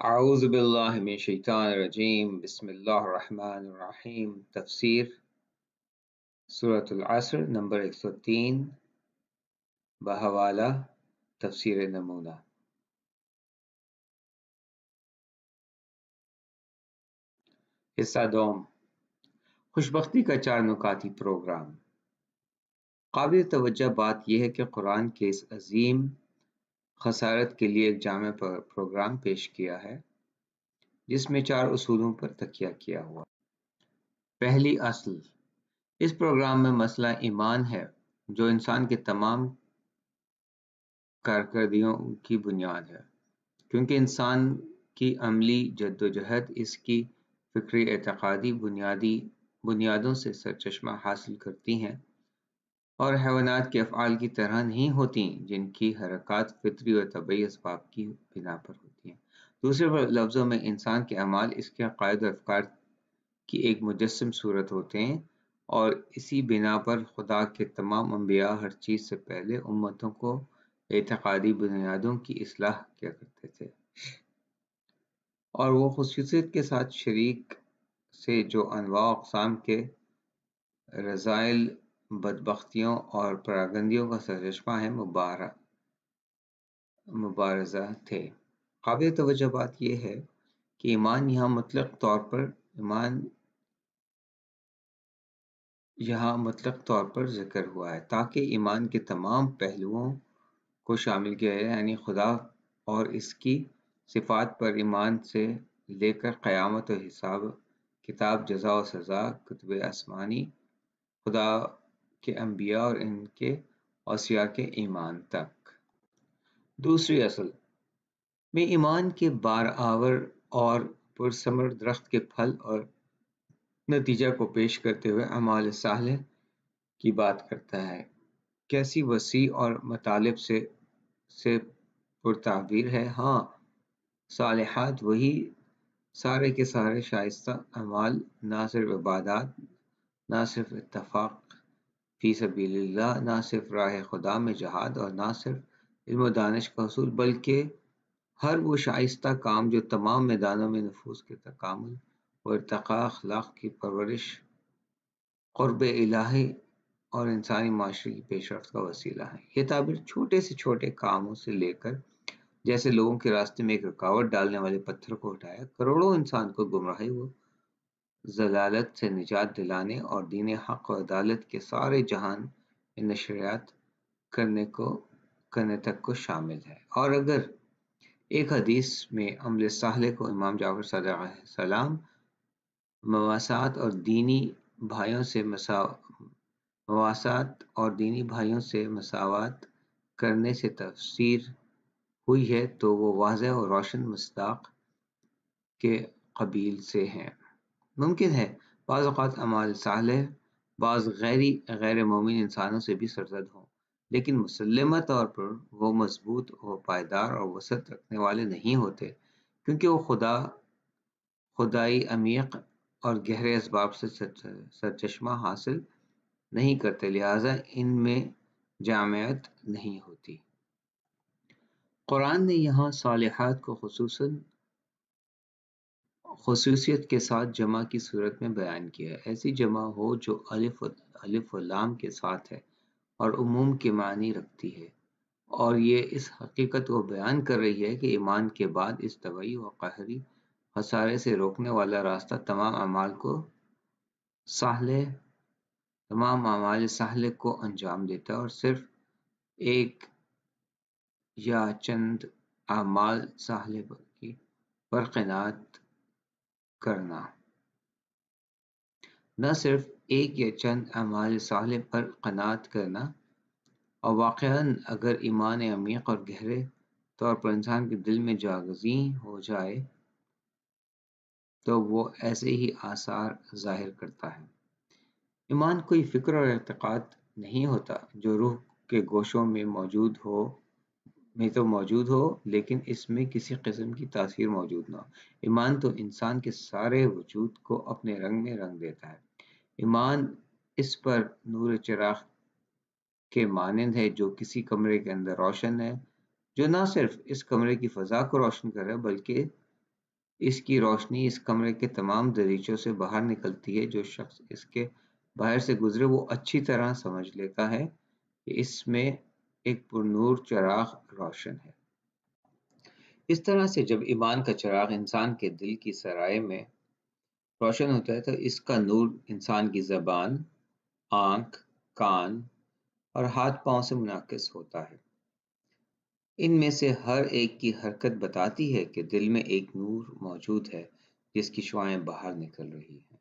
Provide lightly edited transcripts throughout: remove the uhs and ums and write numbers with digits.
اعوذ باللہ من الشیطان الرجیم بسم اللہ الرحمن الرحیم تفسیر سورۃ العصر نمبر 103 بحوالہ تفسیر نمونہ۔ حصہ دوم، خوشبختی کا 4 نکاتی پروگرام۔ قابل توجہ بات یہ ہے کہ قرآن کے اس عظیم خسارت کے لیے ایک جامع پروگرام پیش کیا ہے جس میں 4 اصولوں پر تکیہ کیا ہوا۔ پہلی اصل، اس پروگرام میں مسئلہ ایمان ہے جو انسان کے تمام کارکردگیوں کی بنیاد ہے، کیونکہ انسان کی عملی جدوجہد اس کی فکری اعتقادی بنیادوں سے سرچشمہ حاصل کرتی ہیں اور حیوانات کے افعال کی طرح نہیں ہوتی جن کی حرکات فطری اور طبعی اسباب کی بنا پر ہوتی ہیں۔ دوسرے لفظوں میں انسان کے اعمال اس کے عقائد اور افکار کی ایک مجسم صورت ہوتے ہیں، اور اسی بنا پر خدا کے تمام انبیاء ہر چیز سے پہلے امتوں کو اعتقادی بنیادوں کی اصلاح کیا کرتے تھے، اور وہ خصوصیت کے ساتھ شریک سے جو انواع و اقسام کے رذائل، بدبختیوں اور پراگندیوں کا سرچشمہ ہے مبارزہ تھے۔ قابل توجہ بات یہ ہے کہ ایمان یہاں مطلق طور پر ذکر ہوا ہے تاکہ ایمان کے تمام پہلوؤں کو شامل کیا جائے، یعنی خدا اور اس کی صفات پر ایمان سے لے کر قیامت و حساب کتاب، جزا و سزا، کتب آسمانی، خدا کے انبیاء اور ان کے اوصیاء کے ایمان تک۔ دوسری اصل میں ایمان کے بارآور اور پرثمر درخت کے پھل اور نتیجہ کو پیش کرتے ہوئے اعمال صالح کی بات کرتا ہے۔ کیسی وسیع اور مطالب سے پرتعبیر ہے۔ ہاں، صالحات وہی سارے کے سارے شائستہ اعمال، نہ صرف عبادات، نہ صرف اتفاق فی سبیل اللہ، نہ صرف راہ خدا میں جہاد، اور نہ صرف علم و دانش کا حصول، بلکہ ہر وہ شائستہ کام جو تمام میدانوں میں نفوس کے تکامل و ارتقاء، اخلاق کی پرورش، قرب الہی اور انسانی معاشرے کی پیش رفت کا وسیلہ ہے۔ یہ تعبیر چھوٹے سے چھوٹے کاموں سے لے کر، جیسے لوگوں کے راستے میں ایک رکاوٹ ڈالنے والے پتھر کو ہٹایا، کروڑوں انسان کو گمراہی و ضلالت سے نجات دلانے اور دین حق و عدالت کے سارے جہان میں نشریات کرنے تک کو شامل ہے۔ اور اگر ایک حدیث میں عمل صالح کو امام جعفر صادق علیہ السلام مواسات اور دینی بھائیوں سے مساوات کرنے سے تفسیر ہوئی ہے تو وہ واضح اور روشن مصداق کے قبیل سے ہے۔ ممکن ہے بعض اوقات اعمال صالح بعض غیر مومن انسانوں سے بھی سرزد ہوں، لیکن مسلمہ طور پر وہ مضبوط و پائیدار اور وسعت رکھنے والے نہیں ہوتے، کیونکہ وہ خدائی عمیق اور گہرے اسباب سے سرچشمہ حاصل نہیں کرتے، لہٰذا ان میں جامعیت نہیں ہوتی۔ قرآن نے یہاں صالحات کو خصوصیت کے ساتھ جمع کی صورت میں بیان کیا ہے۔ ایسی جمع ہو جو الف و لام کے ساتھ ہے اور عموم کے معنی رکھتی ہے، اور یہ اس حقیقت کو بیان کر رہی ہے کہ ایمان کے بعد اس طبعی و قہری خسارے سے روکنے والا راستہ تمام اعمال صالح کو انجام دیتا ہے، اور صرف ایک یا چند اعمال صالح پر قناعت کرنا۔ نہ صرف ایک یا چند اعمال صالح پر قناعت کرنا، اور واقعاً اگر ایمان عمیق اور گہرے طور پر انسان کے دل میں جاگزیں ہو جائے تو وہ ایسے ہی آثار ظاہر کرتا ہے۔ ایمان کوئی فکر اور اعتقاد نہیں ہوتا جو روح کے گوشوں میں تو موجود ہو لیکن اس میں کسی قسم کی تاثیر موجود نہ ہو۔ ایمان تو انسان کے سارے وجود کو اپنے رنگ میں رنگ دیتا ہے۔ ایمان اس پر نور چراغ کے مانند ہے جو کسی کمرے کے اندر روشن ہے، جو نہ صرف اس کمرے کی فضا کو روشن کر رہا ہے بلکہ اس کی روشنی اس کمرے کے تمام دریچوں سے باہر نکلتی ہے۔ جو شخص اس کے باہر سے گزرے وہ اچھی طرح سمجھ لیتا ہے کہ اس میں ایک پرنور چراغ روشن ہے۔ اس طرح سے جب ایمان کا چراغ انسان کے دل کی سرائے میں روشن ہوتا ہے تو اس کا نور انسان کی زبان، آنکھ، کان اور ہاتھ پاؤں سے منعکس ہوتا ہے۔ ان میں سے ہر ایک کی حرکت بتاتی ہے کہ دل میں ایک نور موجود ہے جس کی شعاعیں باہر نکل رہی ہیں۔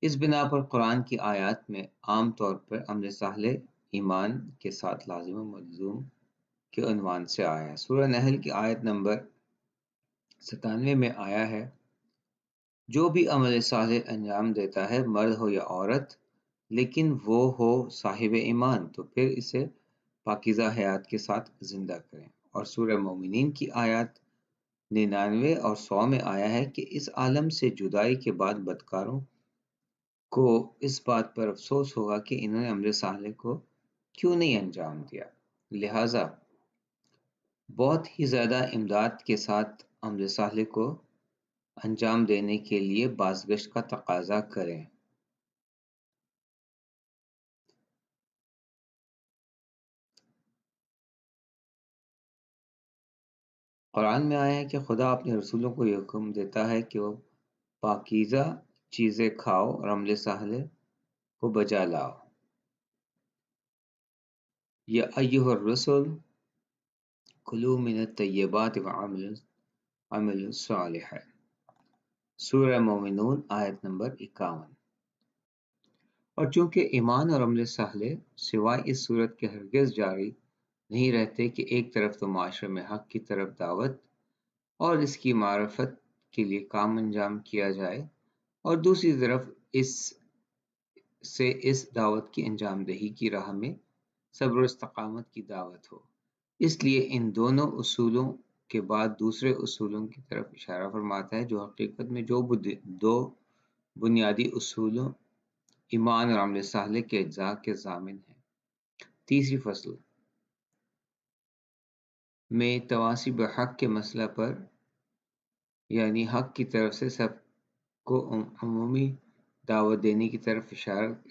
اس بنا پر قرآن کی آیات میں عام طور پر امر صالح ایمان کے ساتھ لازم و ملزوم کے عنوان سے آیا ہے۔ سورہ نحل کی آیت نمبر 97 میں آیا ہے، جو بھی عمل صالح انجام دیتا ہے، مرد ہو یا عورت، لیکن وہ ہو صاحب ایمان، تو پھر اسے پاکیزہ حیات کے ساتھ زندہ کریں۔ اور سورہ مومنین کی آیات 99 اور 100 میں آیا ہے کہ اس عالم سے جدائی کے بعد بدکاروں کو اس بات پر افسوس ہوگا کہ انہوں نے امر صالح کو کیوں نہیں انجام دیا، لہٰذا بہت ہی زیادہ امداد کے ساتھ امر صالح کو انجام دینے کے لیے بازگشت کا تقاضا کریں۔ قرآن میں آیا ہے کہ خدا اپنے رسولوں کو یہ حکم دیتا ہے کہ وہ پاکیزہ چیزیں کھاؤ اور عمل صالح کو بجا لاؤ۔ یا ایھا الرسل کلوا من الطیبات وعملوا صالحا، سورہ مومنون آیت نمبر 51۔ اور چونکہ ایمان اور عمل صالح سوائے اس صورت کے ہرگز جاری نہیں رہتے کہ ایک طرف تو معاشرے میں حق کی طرف دعوت اور اس کی معرفت کے لیے کام انجام کیا جائے، اور دوسری طرف اس دعوت کی انجام دہی کی راہ میں صبر و استقامت کی دعوت ہو۔ اس لیے ان دونوں اصولوں کے بعد دوسرے اصولوں کی طرف اشارہ فرماتا ہے جو حقیقت میں دو بنیادی اصولوں ایمان اور عمل صالح کے اجزاء کے ضامن ہیں۔ تیسری فصل میں تواصی بحق کے مسئلہ پر، یعنی حق کی طرف سے سب کو عمومی دعوت دینے کی طرف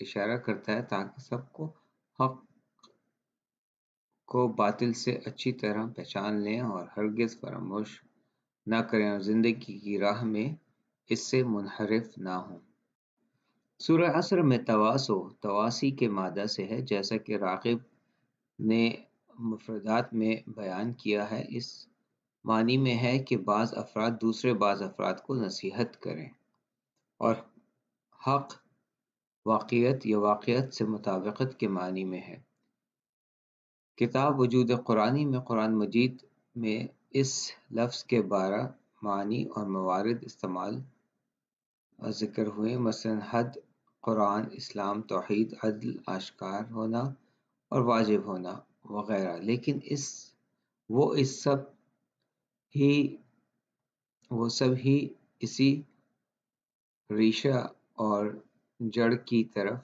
اشارہ کرتا ہے تاکہ سب کو حق کو باطل سے اچھی طرح پہچان لیں اور ہرگز فراموش نہ کریں اور زندگی کی راہ میں اس سے منحرف نہ ہوں۔ سورہ عصر میں تواصی کے مادہ سے ہے، جیسا کہ راغب نے مفردات میں بیان کیا ہے۔ اس معنی میں ہے کہ بعض افراد دوسرے بعض افراد کو نصیحت کریں، اور حق واقعیت یا واقعیت سے مطابقت کے معنی میں ہے۔ کتاب وجود قرآنی میں قرآن مجید میں اس لفظ کے 12 معنی اور موارد استعمال اور ذکر ہوئے، مثلاً حد، قرآن، اسلام، توحید، عدل، آشکار ہونا اور واجب ہونا وغیرہ، لیکن وہ سب ہی اسی ریشہ اور جڑ کی طرف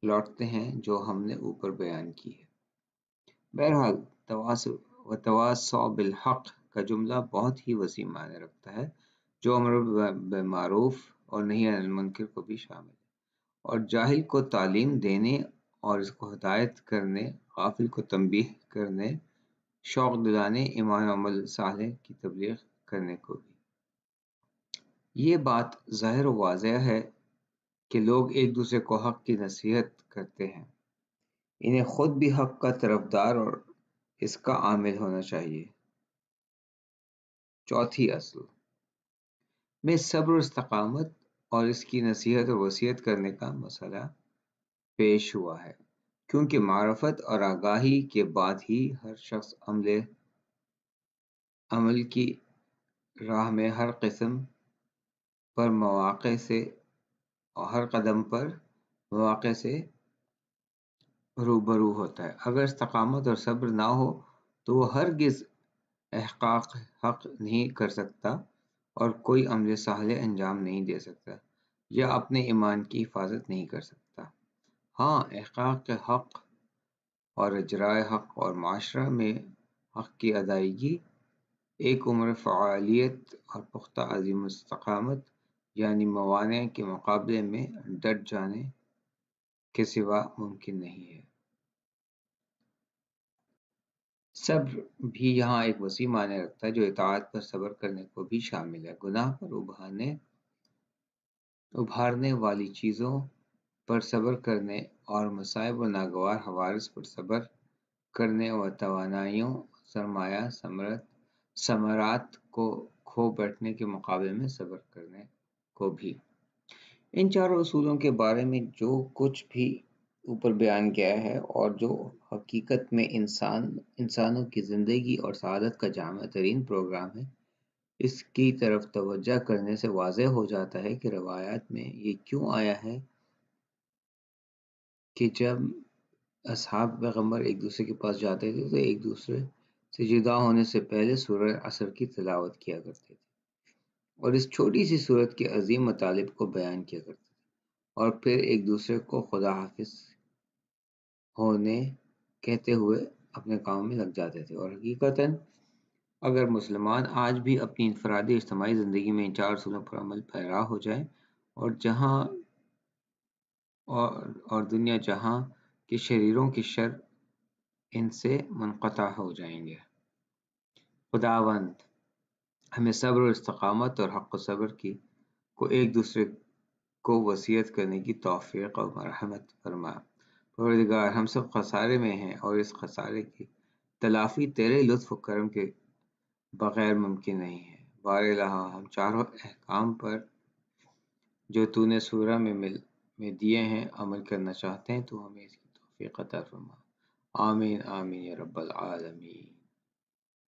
لوٹتے ہیں جو ہم نے اوپر بیان کی ہے۔ بہرحال وتواصوا بالحق کا جملہ بہت ہی وسیع معنی رکھتا ہے، جو امر بالمعروف اور نہی عن المنکر کو بھی شامل ہے، اور جاہل کو تعلیم دینے اور اس کو ہدایت کرنے، غافل کو تنبیہ کرنے، شوق دلانے، ایمان و عمل صالح کی تبلیغ کرنے کو بھی۔ یہ بات ظاہر و واضح ہے کہ لوگ ایک دوسرے کو حق کی نصیحت کرتے ہیں، انہیں خود بھی حق کا طرفدار اور اس کا عامل ہونا چاہیے۔ چوتھی اصل میں صبر و استقامت اور اس کی نصیحت اور وصیت کرنے کا مسئلہ پیش ہوا ہے، کیونکہ معرفت اور آگاہی کے بعد ہی ہر شخص عمل کی راہ میں ہر قدم پر مواقع سے روبرو ہوتا ہے۔ اگر استقامت اور صبر نہ ہو تو وہ ہرگز احقاق حق نہیں کر سکتا اور کوئی عمل صالح انجام نہیں دے سکتا یا اپنے ایمان کی حفاظت نہیں کر سکتا۔ ہاں، احقاق حق اور اجراء حق اور معاشرہ میں حق کی ادائیگی ایک عمر فعالیت اور پختہ عزم استقامت یعنی موانع کے مقابلے میں ڈٹ جانے کے سوا ممکن نہیں ہے۔ صبر بھی یہاں ایک وسیع معنی رکھتا ہے جو اطاعت پر صبر کرنے کو بھی شامل ہے۔ گناہ پر ابھارنے والی چیزوں پر صبر کرنے اور مصائب و ناگوار حوادث پر صبر کرنے اور توانائیوں سرمایہ ثمرات کو کھو بیٹھنے کے مقابلے میں صبر کرنے کو بھی۔ ان چاروں اصولوں کے بارے میں جو کچھ بھی اوپر بیان کیا ہے اور جو حقیقت میں انسانوں کی زندگی اور سعادت کا جامع ترین پروگرام ہے، اس کی طرف توجہ کرنے سے واضح ہو جاتا ہے کہ روایات میں یہ کیوں آیا ہے کہ جب اصحاب پیغمبر ایک دوسرے کے پاس جاتے تھے تو ایک دوسرے سے جدا ہونے سے پہلے سورہ عصر کی تلاوت کیا کرتے تھے اور اس چھوٹی سی سورت کے عظیم مطالب کو بیان کیا کرتے تھے اور پھر ایک دوسرے کو خدا حافظ ہونے کہتے ہوئے اپنے کام میں لگ جاتے تھے۔ اور حقیقتاً اگر مسلمان آج بھی اپنی انفرادی اجتماعی زندگی میں ان چار اصولوں پر عمل پیرا ہو جائیں اور دنیا جہاں کے شریروں کی شر ان سے منقطع ہو جائیں گے۔ خداوند ہمیں صبر و استقامت اور حق و صبر کو ایک دوسرے کو وصیت کرنے کی توفیق اور مرحمت فرما۔ پروردگار ہم سب خسارے میں ہیں اور اس خسارے کی تلافی تیرے لطف و کرم کے بغیر ممکن نہیں ہے۔ بار الہ ہم چاروں احکام پر جو تو نے سورہ میں دیے ہیں عمل کرنا چاہتے ہیں تو ہمیں اس کی توفیق عطا فرما۔ آمین آمین یا رب العالمین۔